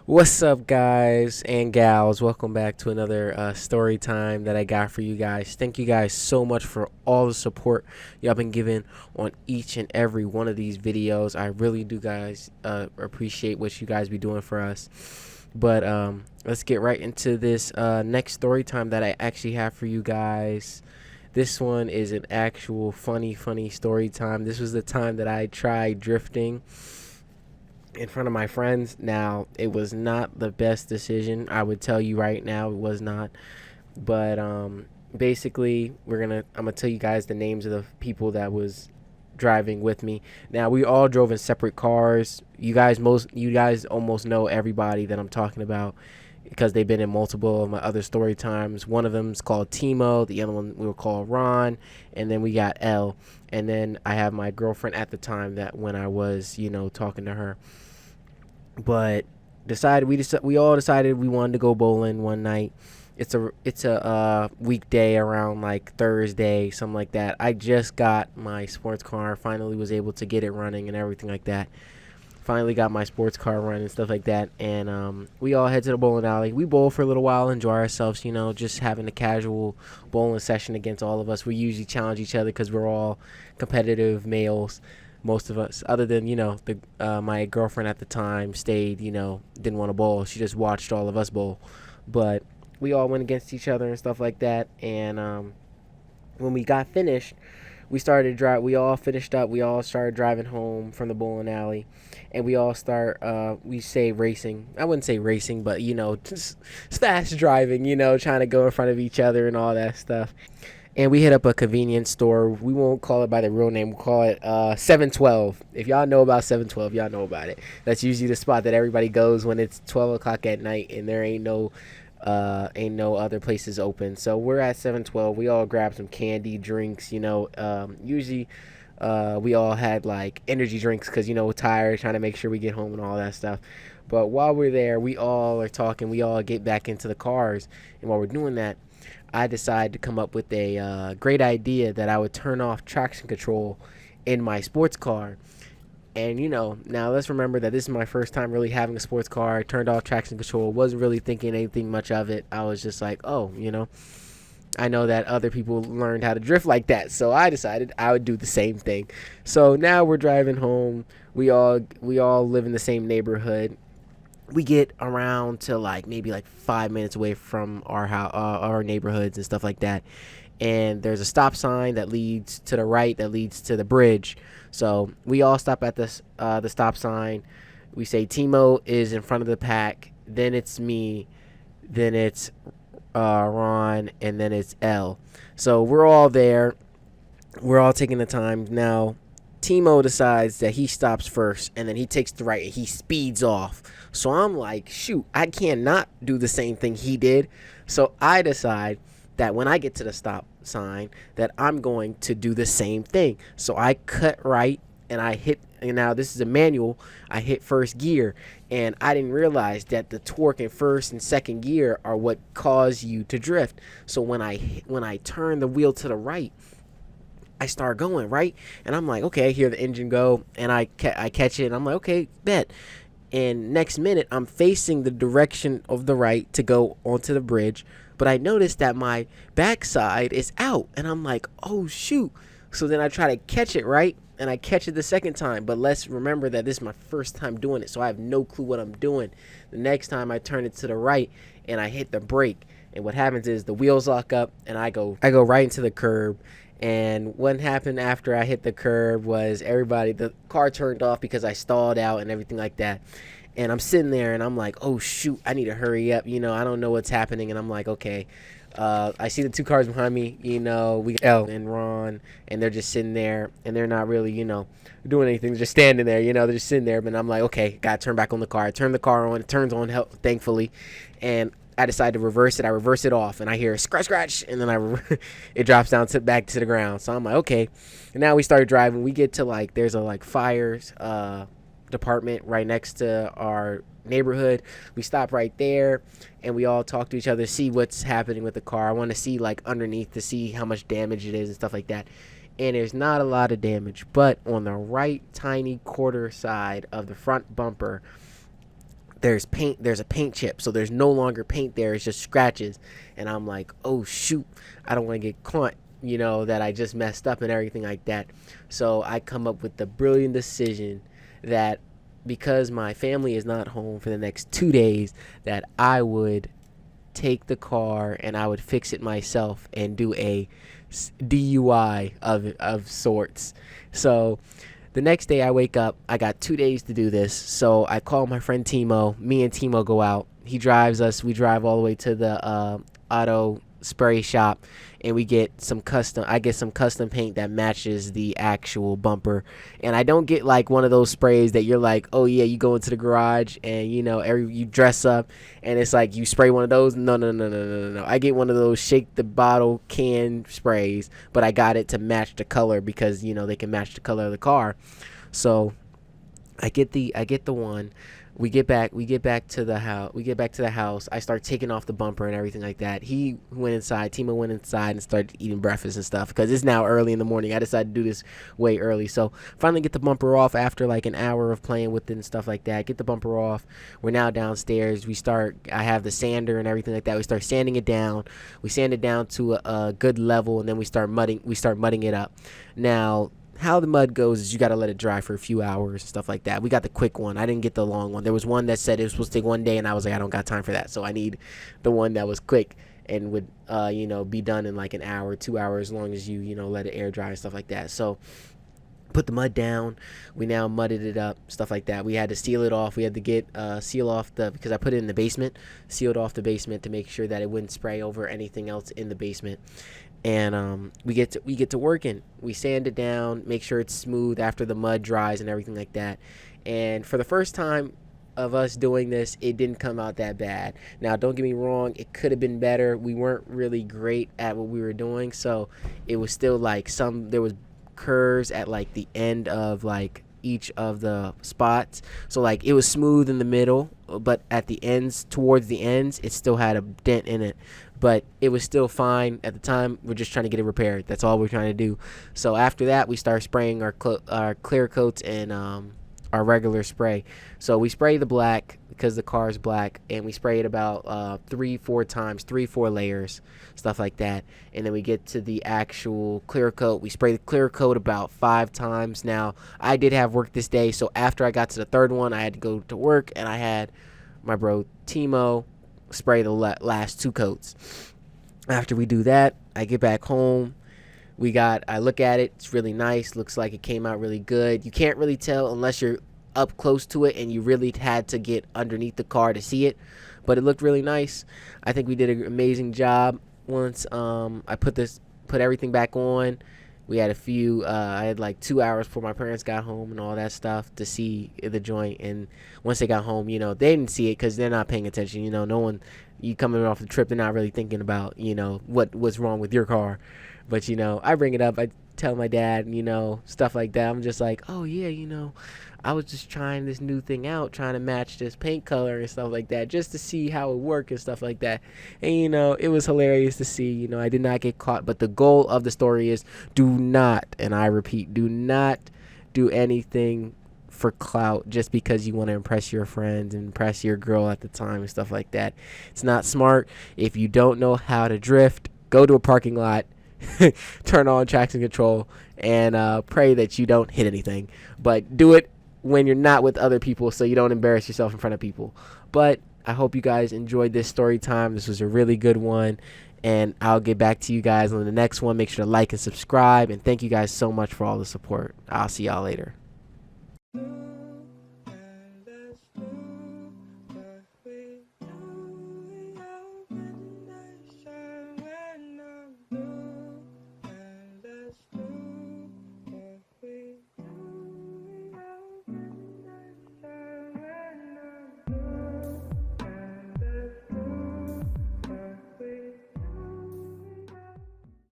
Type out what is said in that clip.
What's up, guys and gals? Welcome back to another story time that I got for you guys. Thank you guys so much for all the support y'all been giving on each and every one of these videos. I really do, guys, appreciate what you guys be doing for us. But let's get right into this next story time that I actually have for you guys. This one is an actual funny story time. This was the time that I tried drifting in front of my friends. Now, it was not the best decision. I would tell you right now, it was not. But basically, I'm gonna tell you guys the names of the people that was driving with me. Now, we all drove in separate cars. You guys almost know everybody that I'm talking about because they've been in multiple of my other story times. One of them is called Timo, the other one we were called Ron, and then we got L. And then I have my girlfriend at the time that when I was, talking to her. But we all decided we wanted to go bowling one night. It's a weekday around like Thursday, something like that. I just got my sports car, finally was able to get it running and everything like that. Finally got my sports car running and stuff like that, and we all head to the bowling alley. We bowl for a little while, enjoy ourselves, just having a casual bowling session against all of us. We usually challenge each other because we're all competitive males, most of us, other than my girlfriend at the time stayed, didn't want to bowl. She just watched all of us bowl, but we all went against each other and stuff like that. And when we got finished, we all finished up. We all started driving home from the bowling alley, and we say racing. I wouldn't say racing, but just fast driving. Trying to go in front of each other and all that stuff. And we hit up a convenience store. We won't call it by the real name. We'll call it 712. If y'all know about 712, y'all know about it. That's usually the spot that everybody goes when it's 12 o'clock at night and there ain't no other places open. So we're at 712. We all grabbed some candy, drinks. Usually we all had like energy drinks because we're tired, trying to make sure we get home and all that stuff. But while we're there, we all are talking. We all get back into the cars, and while we're doing that, I decided to come up with a great idea that I would turn off traction control in my sports car. And, now let's remember that this is my first time really having a sports car. I turned off traction control. Wasn't really thinking anything much of it. I was just like, oh, I know that other people learned how to drift like that. So I decided I would do the same thing. So now we're driving home. We all live in the same neighborhood. We get around to maybe 5 minutes away from our house, our neighborhoods and stuff like that. And there's a stop sign that leads to the right, that leads to the bridge. So we all stop at the stop sign. We say Timo is in front of the pack. Then it's me. Then it's Ron, and then it's L. So we're all there. We're all taking the time now. Timo decides that he stops first, and then he takes the right and he speeds off. So I'm like, shoot, I cannot do the same thing he did. So I decide that when I get to the stop sign that I'm going to do the same thing. So I cut right and and now this is a manual, I hit first gear, and I didn't realize that the torque in first and second gear are what cause you to drift. So when I turn the wheel to the right, I start going right, and I'm like, okay, I hear the engine go, and I catch it, and I'm like, okay, bet. And next minute, I'm facing the direction of the right to go onto the bridge, but I noticed that my backside is out, and I'm like, oh shoot. So then I try to catch it, right, and I catch it the second time, but let's remember that this is my first time doing it, so I have no clue what I'm doing. The next time I turn it to the right, and I hit the brake, and what happens is the wheels lock up, and I go right into the curb. And what happened after I hit the curb was the car turned off because I stalled out and everything like that. And I'm sitting there and I'm like, oh shoot, I need to hurry up. I don't know what's happening. And I'm like, okay. I see the two cars behind me, we got L and Ron, and they're just sitting there and they're not really, doing anything. They're just standing there, they're just sitting there. But I'm like, okay, gotta turn back on the car. I turn the car on, it turns on, thankfully. And I decide to reverse it. I reverse it off, and I hear scratch, and then it drops down back to the ground. So I'm like, okay. And now we started driving. We get to there's a fires department right next to our neighborhood. We stop right there, and we all talk to each other, see what's happening with the car. I want to see underneath to see how much damage it is and stuff like that. And there's not a lot of damage, but on the right tiny quarter side of the front bumper, there's a paint chip, so there's no longer paint there, it's just scratches. And I'm like, oh shoot, I don't want to get caught, that I just messed up and everything like that. So I come up with the brilliant decision that because my family is not home for the next 2 days, that I would take the car and I would fix it myself and do a DUI of sorts. So the next day I wake up, I got 2 days to do this. So I call my friend Timo. Me and Timo go out. He drives us. We drive all the way to the auto spray shop, and I get some custom paint that matches the actual bumper. And I don't get like one of those sprays that you're like, oh yeah, you go into the garage and you dress up and it's like you spray one of those. No, no, no, no, no, no. I get one of those shake the bottle can sprays, but I got it to match the color because they can match the color of the car. So I get the one. We get back to the house. I start taking off the bumper and everything like that. Timo went inside and started eating breakfast and stuff because it's now early in the morning. I decided to do this way early. So finally get the bumper off after like an hour of playing with it and stuff like that. Get the bumper off. We're now downstairs. I have the sander and everything like that. We start sanding it down. We sand it down to a good level, and then we start mudding it up. Now, how the mud goes is you got to let it dry for a few hours and stuff like that. We got the quick one. I didn't get the long one. There was one that said it was supposed to take 1 day, and I was like, I don't got time for that. So I need the one that was quick and would, be done in like an hour, 2 hours, as long as you, let it air dry and stuff like that. So put the mud down. We now mudded it up, stuff like that. We had to seal it off. We had to get seal off because I put it in the basement, sealed off the basement to make sure that it wouldn't spray over anything else in the basement. And we get to working. We sand it down, make sure it's smooth after the mud dries and everything like that. And for the first time of us doing this, it didn't come out that bad. Now, don't get me wrong, it could have been better. We weren't really great at what we were doing, so it was still like there was curves at like the end of like each of the spots. So like it was smooth in the middle, but at the ends, towards the ends, it still had a dent in it. But it was still fine at the time. We're just trying to get it repaired. That's all we're trying to do. So after that, we start spraying our clear coats and our regular spray. So we spray the black because the car is black, and we spray it about 3-4 times, 3-4 layers, stuff like that. And then we get to the actual clear coat. We spray the clear coat about 5 times. Now, I did have work this day, so after I got to the third one, I had to go to work, and I had my bro Timo spray the last 2 coats. After we do that, I get back home. I look at it. It's really nice. Looks like it came out really good. You can't really tell unless you're up close to it and you really had to get underneath the car to see it. But it looked really nice. I think we did an amazing job. Once I put everything back on, we had I had like 2 hours before my parents got home and all that stuff to see the joint. And once they got home, they didn't see it because they're not paying attention. No one, you coming off the trip, they're not really thinking about, what's wrong with your car. But, I bring it up. I tell my dad, stuff like that. I'm just like, oh, yeah, I was just trying this new thing out, trying to match this paint color and stuff like that, just to see how it worked and stuff like that. And, it was hilarious to see. I did not get caught. But the goal of the story is do not, and I repeat, do not do anything for clout just because you want to impress your friends and impress your girl at the time and stuff like that. It's not smart. If you don't know how to drift, go to a parking lot, turn on traction control, and pray that you don't hit anything. But do it when you're not with other people so you don't embarrass yourself in front of people. But I hope you guys enjoyed this story time. This was a really good one, and I'll get back to you guys on the next one. Make sure to like and subscribe, and thank you guys so much for all the support. I'll see y'all later.